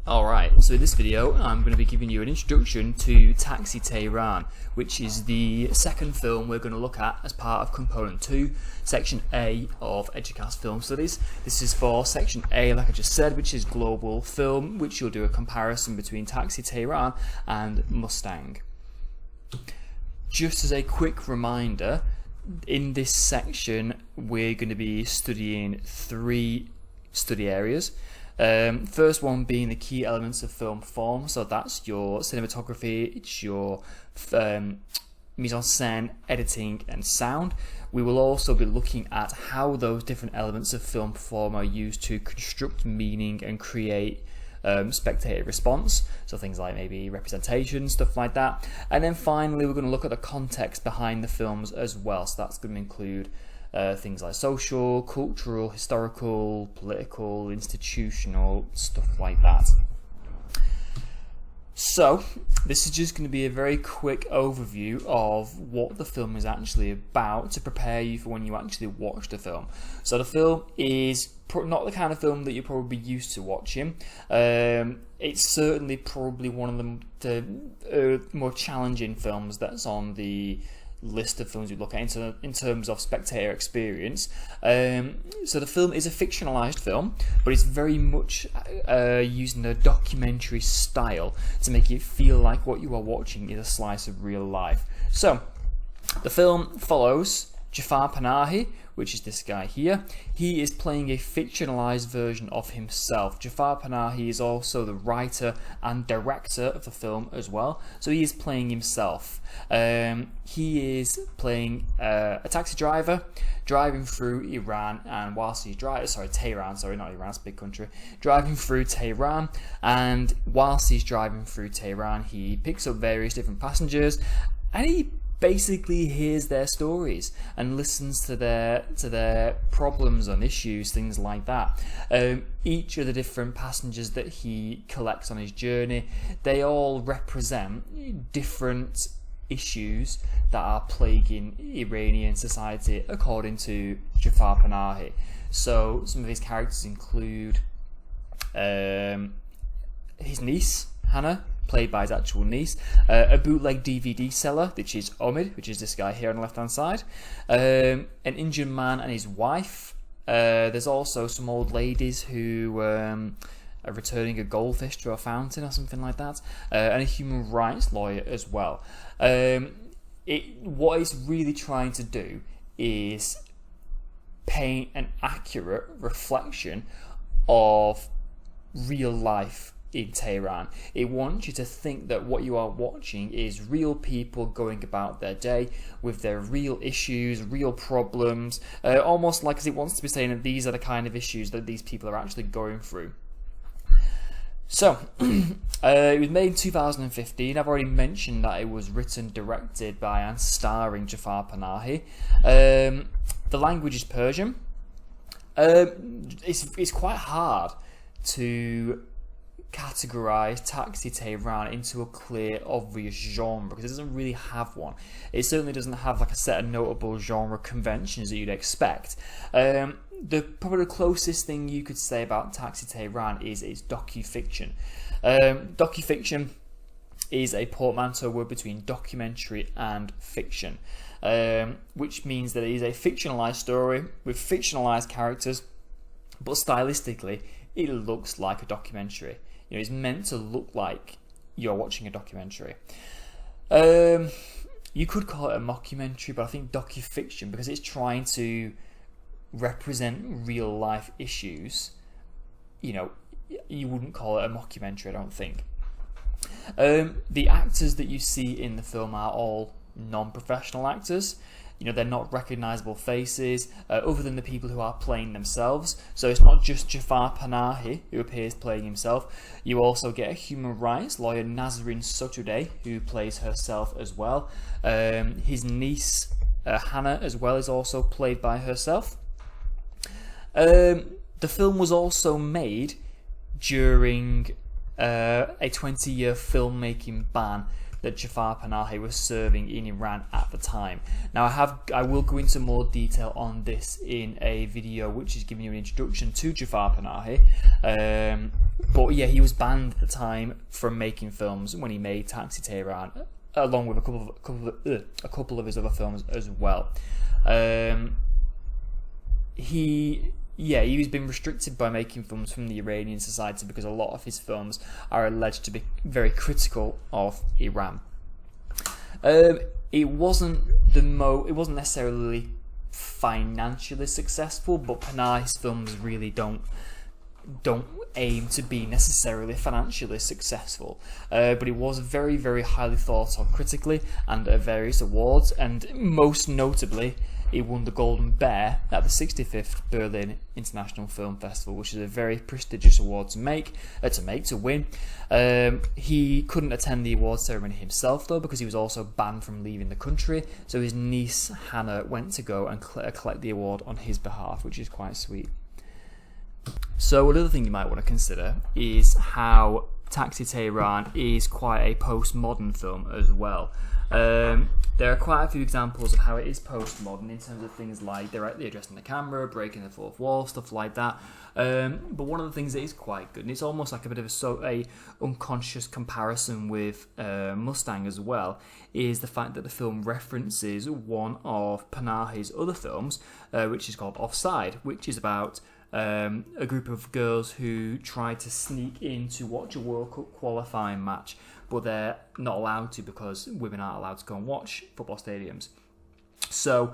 Alright, so in this video I'm going to be giving you an introduction to Taxi Tehran, which is the second film we're going to look at as part of Component 2, Section A of EDUQAS Film Studies. This is for Section A, like I just said, which is Global Film, which you'll do a comparison between Taxi Tehran and Mustang. Just as a quick reminder, in this section we're going to be studying three study areas. First one being the key elements of film form, so that's your cinematography, it's your mise en scène, editing and sound. We will also be looking at how those different elements of film form are used to construct meaning and create spectator response, so things like maybe representation, stuff like that. And then finally we're going to look at the context behind the films as well, so that's going to include things like social, cultural, historical, political, institutional, stuff like that. So this is just going to be a very quick overview of what the film is actually about to prepare you for when you actually watch the film. So the film is not the kind of film that you're probably used to watching. It's certainly probably one of the more challenging films that's on the list of films we look at in terms of spectator experience. So the film is a fictionalized film, but it's very much using a documentary style to make it feel like what you are watching is a slice of real life. So the film follows Jafar Panahi, which is this guy here. He is playing a fictionalized version of himself. Jafar Panahi is also the writer and director of the film as well, so he is playing himself. He is playing a taxi driver driving through Iran, and whilst he's Tehran, not Iran, it's a big country, driving through Tehran, and whilst he's driving through Tehran he picks up various different passengers and he basically hears their stories and listens to their problems and issues, things like that. Each of the different passengers that he collects on his journey, they all represent different issues that are plaguing Iranian society according to Jafar Panahi. So some of his characters include his niece, Hannah, played by his actual niece, a bootleg DVD seller, which is Omid, which is this guy here on the left hand side, an Indian man and his wife. There's also some old ladies who are returning a goldfish to a fountain or something like that, and a human rights lawyer as well. What it's really trying to do is paint an accurate reflection of real life in Tehran. It wants you to think that what you are watching is real people going about their day with their real issues, real problems, almost like as it wants to be saying that these are the kind of issues that these people are actually going through. So, it was made in 2015. I've already mentioned that it was written, directed by and starring Jafar Panahi. The language is Persian. It's quite hard to categorize Taxi Tehran into a clear, obvious genre because it doesn't really have one. It certainly doesn't have like a set of notable genre conventions that you'd expect. Probably the closest thing you could say about Taxi Tehran is its docufiction. Docufiction is a portmanteau word between documentary and fiction, which means that it is a fictionalized story with fictionalized characters, but stylistically it looks like a documentary. You know, it's meant to look like you're watching a documentary. You could call it a mockumentary, but I think docufiction, because it's trying to represent real life issues, you know, you wouldn't call it a mockumentary, I don't think. The actors that you see in the film are all non-professional actors. You know, they're not recognizable faces other than the people who are playing themselves. So it's not just Jafar Panahi who appears playing himself. You also get a human rights lawyer, Nazrin Sotoudeh, who plays herself as well. His niece, Hannah, as well, is also played by herself. The film was also made during a 20-year filmmaking ban that Jafar Panahi was serving in Iran at the time. Now I will go into more detail on this in a video which is giving you an introduction to Jafar Panahi, But yeah, he was banned at the time from making films when he made Taxi Tehran, along with a couple of his other films as well. He was being restricted by making films from the Iranian society because a lot of his films are alleged to be very critical of Iran. It wasn't necessarily financially successful, but Panahi's films really don't aim to be necessarily financially successful, but it was very, very highly thought of critically and at various awards, and most notably it won the Golden Bear at the 65th Berlin International Film Festival, which is a very prestigious award to win. He couldn't attend the award ceremony himself though, because he was also banned from leaving the country, so his niece Hannah went to go and collect the award on his behalf, which is quite sweet. So another thing you might want to consider is how Taxi Tehran is quite a postmodern film as well. There are quite a few examples of how it is postmodern in terms of things like directly addressing the camera, breaking the fourth wall, stuff like that. But one of the things that is quite good, and it's almost like a bit of a unconscious comparison with Mustang as well, is the fact that the film references one of Panahi's other films, which is called Offside, which is about a group of girls who try to sneak in to watch a World Cup qualifying match, but they're not allowed to because women aren't allowed to go and watch football stadiums. So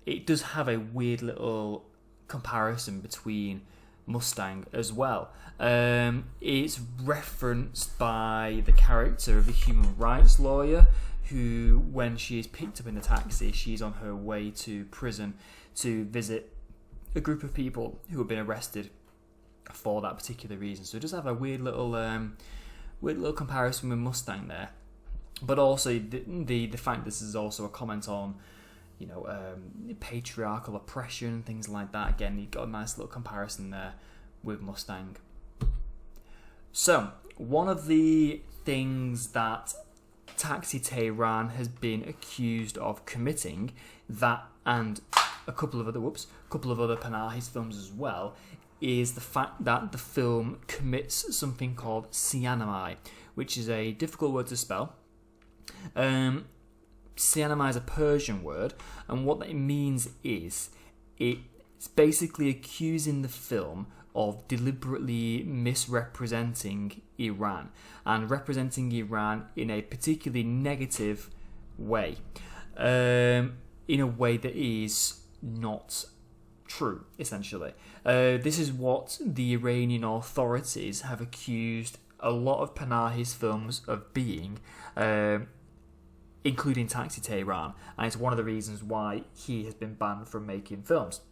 it does have a weird little comparison between Mustang as well. It's referenced by the character of a human rights lawyer who, when she is picked up in the taxi, she's on her way to prison to visit a group of people who have been arrested for that particular reason. So it does have a weird little comparison with Mustang there, but also the fact this is also a comment on patriarchal oppression and things like that. Again, you've got a nice little comparison there with Mustang. So one of the things that Taxi Tehran has been accused of committing, that and a couple of other Panahi's films as well, is the fact that the film commits something called Sianime, which is a difficult word to spell. Sianime is a Persian word, and what that means is it's basically accusing the film of deliberately misrepresenting Iran and representing Iran in a particularly negative way, in a way that is not true, essentially. This is what the Iranian authorities have accused a lot of Panahi's films of being, including Taxi Tehran, and it's one of the reasons why he has been banned from making films.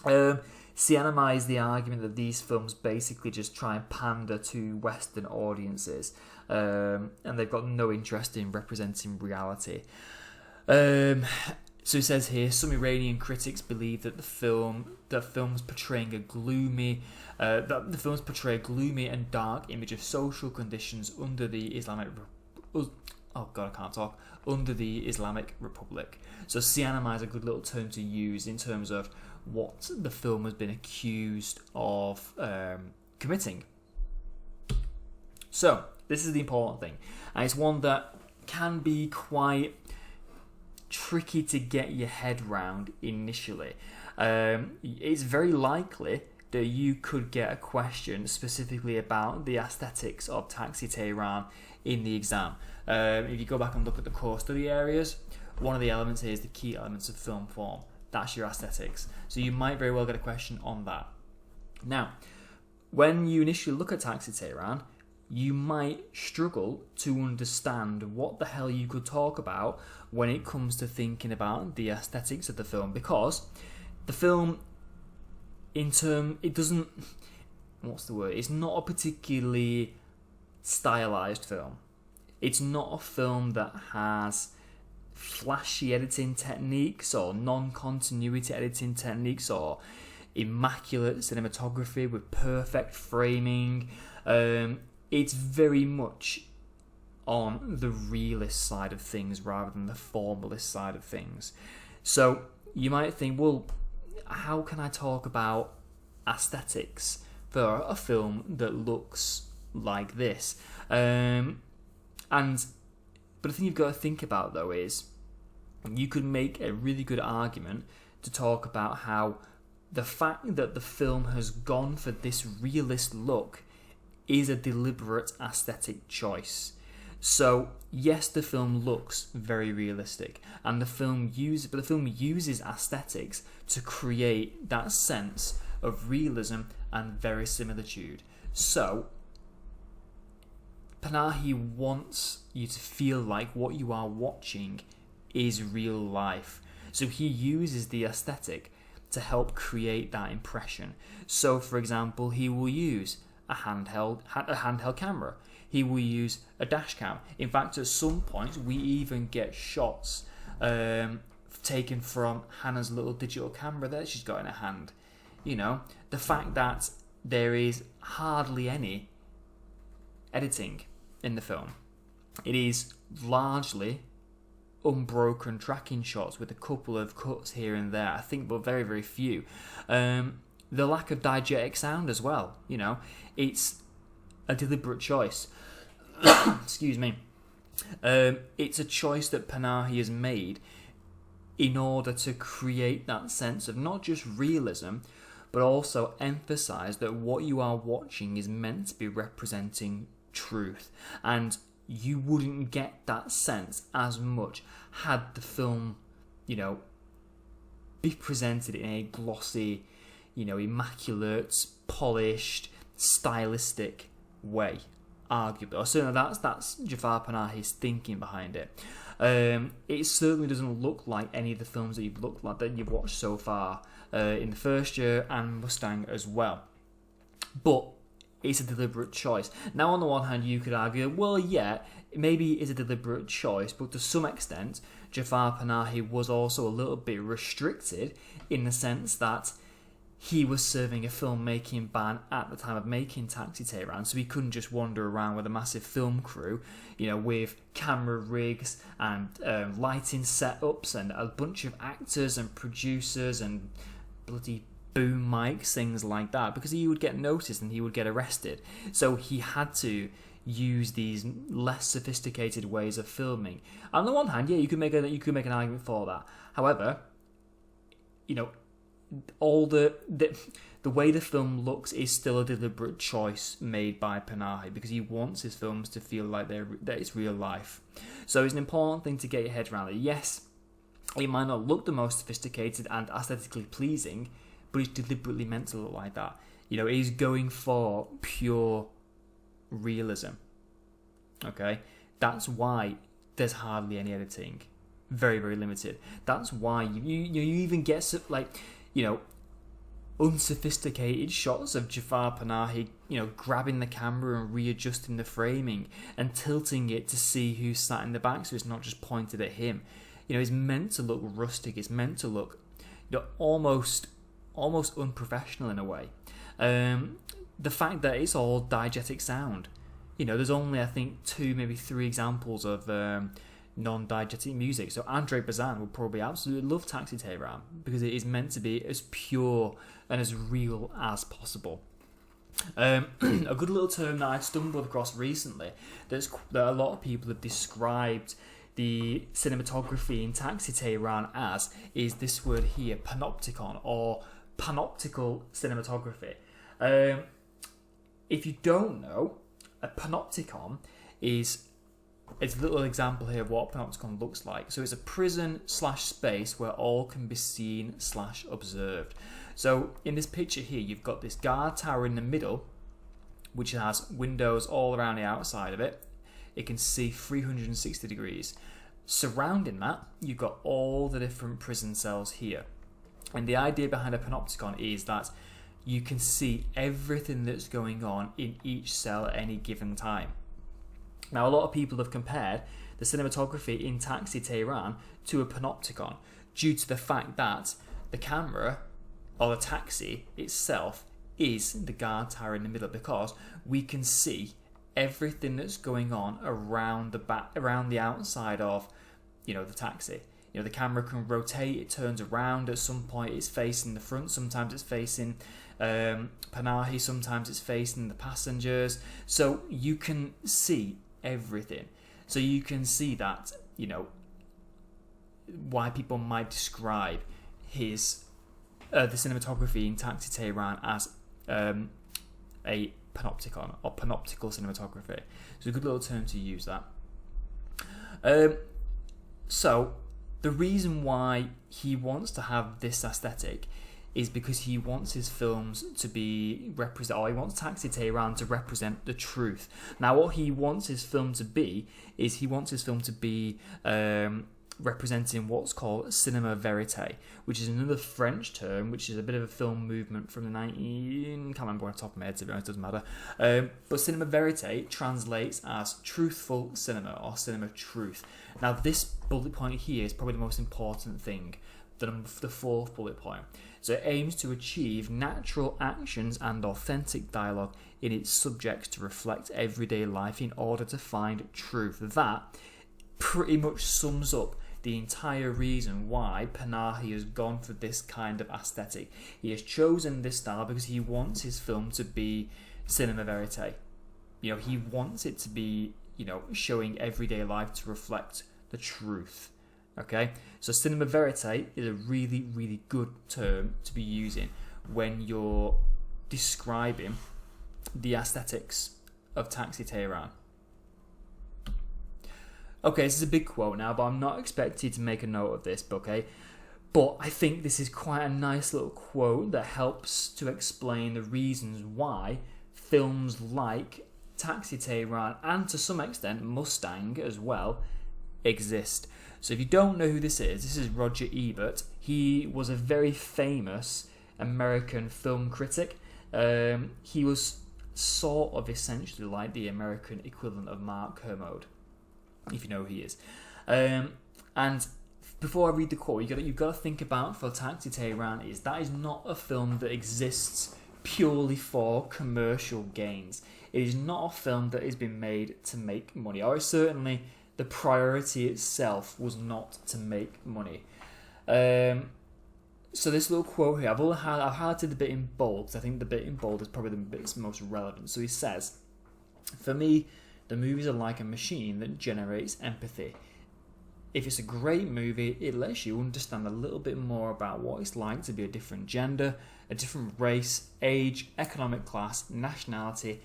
Sianime is the argument that these films basically just try and pander to Western audiences, and they've got no interest in representing reality. So it says here, some Iranian critics believe that the films portray a gloomy and dark image of social conditions under the Islamic Republic. So Sianime is a good little term to use in terms of what the film has been accused of committing. So this is the important thing, and it's one that can be quite tricky to get your head round initially. It's very likely that you could get a question specifically about the aesthetics of Taxi Tehran in the exam. If you go back and look at the core study areas, one of the elements here is the key elements of film form. That's your aesthetics. So you might very well get a question on that. Now, when you initially look at Taxi Tehran, you might struggle to understand what the hell you could talk about when it comes to thinking about the aesthetics of the film, because the film, it's not a particularly stylized film. It's not a film that has flashy editing techniques or non-continuity editing techniques or immaculate cinematography with perfect framing. It's very much on the realist side of things rather than the formalist side of things. So you might think, well, how can I talk about aesthetics for a film that looks like this. But the thing you've got to think about, though, is you could make a really good argument to talk about how the fact that the film has gone for this realist look is a deliberate aesthetic choice. So yes, the film looks very realistic, and the film uses aesthetics to create that sense of realism and verisimilitude. So Panahi wants you to feel like what you are watching is real life. So he uses the aesthetic to help create that impression. So, for example, he will use a handheld camera. He will use a dash cam. In fact, at some points, we even get shots taken from Hannah's little digital camera that she's got in her hand. You know, the fact that there is hardly any editing in the film. It is largely unbroken tracking shots with a couple of cuts here and there, I think, but very, very few. The lack of diegetic sound as well, you know, it's a deliberate choice. Excuse me. It's a choice that Panahi has made in order to create that sense of not just realism, but also emphasize that what you are watching is meant to be representing truth. And you wouldn't get that sense as much had the film, you know, be presented in a glossy, you know, immaculate, polished, stylistic way, arguably. Or certainly that's Jafar Panahi's thinking behind it. It certainly doesn't look like any of the films that you've watched so far in the first year, and Mustang as well. But it's a deliberate choice. Now, on the one hand, you could argue, well, yeah, maybe it's a deliberate choice, but to some extent, Jafar Panahi was also a little bit restricted in the sense that he was serving a filmmaking ban at the time of making Taxi Tehran, so he couldn't just wander around with a massive film crew, you know, with camera rigs and lighting setups and a bunch of actors and producers and bloody boom mics, things like that, because he would get noticed and he would get arrested. So he had to use these less sophisticated ways of filming. On the one hand, yeah, you could make an argument for that. However, you know, all the way the film looks is still a deliberate choice made by Panahi, because he wants his films to feel like that it's real life. So it's an important thing to get your head around it. Yes, it might not look the most sophisticated and aesthetically pleasing, but it's deliberately meant to look like that. You know, he's going for pure realism. Okay? That's why there's hardly any editing. Very, very limited. That's why you even get, like, you know, unsophisticated shots of Jafar Panahi, you know, grabbing the camera and readjusting the framing and tilting it to see who's sat in the back, so it's not just pointed at him. You know, it's meant to look rustic. It's meant to look, you know, almost unprofessional in a way. The fact that it's all diegetic sound, you know, there's only, I think, 2, maybe 3 examples of non-diegetic music. So Andre Bazin would probably absolutely love Taxi Tehran because it is meant to be as pure and as real as possible. A good little term that I stumbled across recently that a lot of people have described the cinematography in Taxi Tehran as is this word here, Panopticon, or panoptical cinematography. If you don't know, a panopticon is a little example here of what a panopticon looks like. So it's a prison / space where all can be seen / observed. So in this picture here, you've got this guard tower in the middle, which has windows all around the outside of it. It can see 360 degrees. Surrounding that, you've got all the different prison cells here. And the idea behind a panopticon is that you can see everything that's going on in each cell at any given time. Now, a lot of people have compared the cinematography in Taxi Tehran to a panopticon due to the fact that the camera, or the taxi itself, is the guard tower in the middle, because we can see everything that's going on around the outside of, you know, the taxi. the camera can rotate, it turns around. At some point it's facing the front, sometimes it's facing Panahi, sometimes it's facing the passengers. So you can see everything. So you can see that, why people might describe his the cinematography in Taxi Tehran as a panopticon or panoptical cinematography. It's a good little term to use that. So the reason why he wants to have this aesthetic is because he wants his films to be he wants Taxi Tehran to represent the truth. Now, what he wants his film to be is representing what's called cinema verite, which is another French term, which is a bit of a film movement from the can't remember on the top of my head, to be honest, doesn't matter. But cinema verite translates as truthful cinema or cinema truth. Now, this bullet point here is probably the most important thing, the fourth bullet point. So it aims to achieve natural actions and authentic dialogue in its subjects to reflect everyday life in order to find truth. That pretty much sums up the entire reason why Panahi has gone for this kind of aesthetic. He has chosen this style because he wants his film to be cinema verite. He wants it to be, showing everyday life to reflect the truth. Okay, so cinema verite is a really, really good term to be using when you're describing the aesthetics of Taxi Tehran. Okay, this is a big quote now, but I'm not expected to make a note of this, okay? But I think this is quite a nice little quote that helps to explain the reasons why films like Taxi Tehran, and to some extent Mustang as well, exist. So if you don't know who this is Roger Ebert. He was a very famous American film critic. He was sort of essentially like the American equivalent of Mark Kermode, if you know who he is. And before I read the quote, you've got to think about, for Taxi Tehran, that is not a film that exists purely for commercial gains. It is not a film that has been made to make money, or certainly the priority itself was not to make money. So this little quote here, I've highlighted the bit in bold, because I think the bit in bold is probably the bit that's most relevant. So he says, "For me, the movies are like a machine that generates empathy. If it's a great movie, it lets you understand a little bit more about what it's like to be a different gender, a different race, age, economic class, nationality,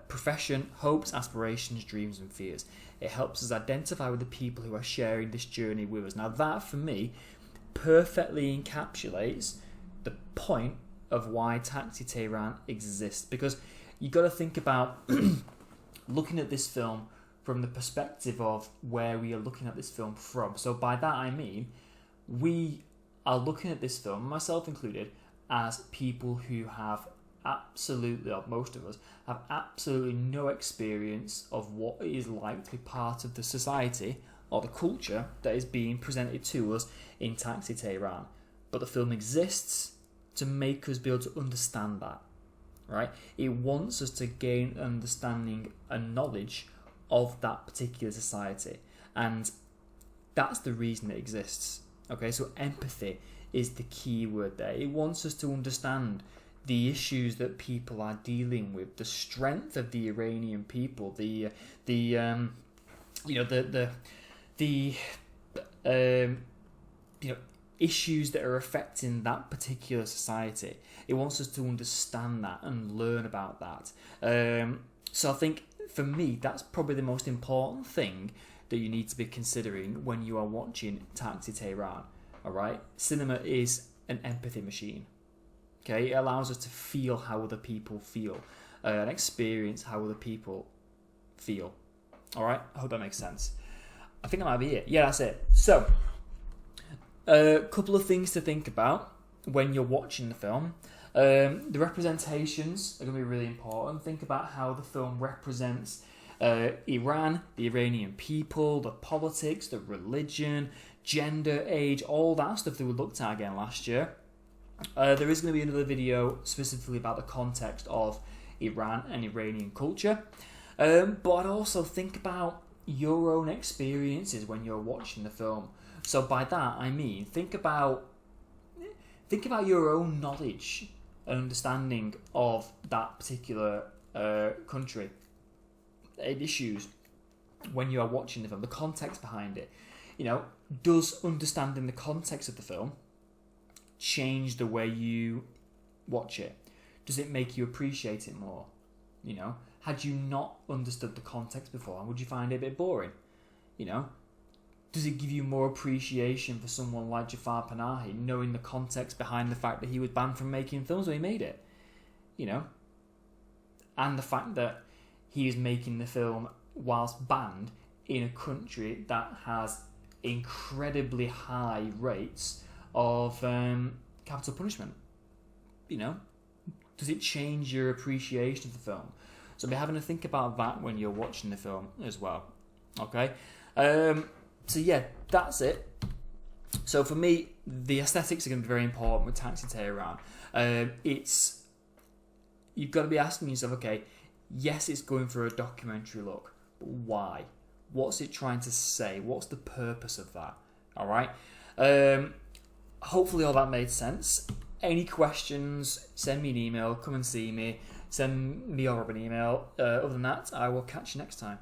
profession, hopes, aspirations, dreams and fears. It helps us identify with the people who are sharing this journey with us." Now that, for me, perfectly encapsulates the point of why Taxi Tehran exists, because you got to think about looking at this film from the perspective of where we are looking at this film from. So by that I mean, we are looking at this film, myself included, as people who have absolutely, or most of us, have absolutely no experience of what it is like to be part of the society or the culture that is being presented to us in Taxi Tehran. But the film exists to make us be able to understand that, right? It wants us to gain understanding and knowledge of that particular society, and that's the reason it exists. Okay, so empathy is the key word there. It wants us to understand the issues that people are dealing with, the strength of the Iranian people, issues that are affecting that particular society. It wants us to understand that and learn about that. So I think, for me, that's probably the most important thing that you need to be considering when you are watching Taxi Tehran. Alright? Cinema is an empathy machine. Okay? It allows us to feel how other people feel, and experience how other people feel. Alright? I hope that makes sense. I think that might be it. Yeah, that's it. So, a couple of things to think about when you're watching the film. The representations are going to be really important. Think about how the film represents Iran, the Iranian people, the politics, the religion, gender, age, all that stuff that we looked at again last year. There is going to be another video specifically about the context of Iran and Iranian culture. But I'd also think about your own experiences when you're watching the film. So by that I mean think about your own knowledge and understanding of that particular country and issues when you are watching the film, the context behind it. You know, does understanding the context of the film change the way you watch it? Does it make you appreciate it more? You know, had you not understood the context before, would you find it a bit boring? You know, does it give you more appreciation for someone like Jafar Panahi, knowing the context behind the fact that he was banned from making films when he made it? You know, and the fact that he is making the film whilst banned in a country that has incredibly high rates of capital punishment. You know, does it change your appreciation of the film? So be having to think about that when you're watching the film as well. Okay, so yeah, that's it. So for me, the aesthetics are going to be very important with Taxi Tehran. You've got to be asking yourself, okay, yes, it's going for a documentary look, but why? What's it trying to say? What's the purpose of that? All right. Hopefully all that made sense. Any questions, send me an email, come and see me, send me or Rob an email. Other than that, I will catch you next time.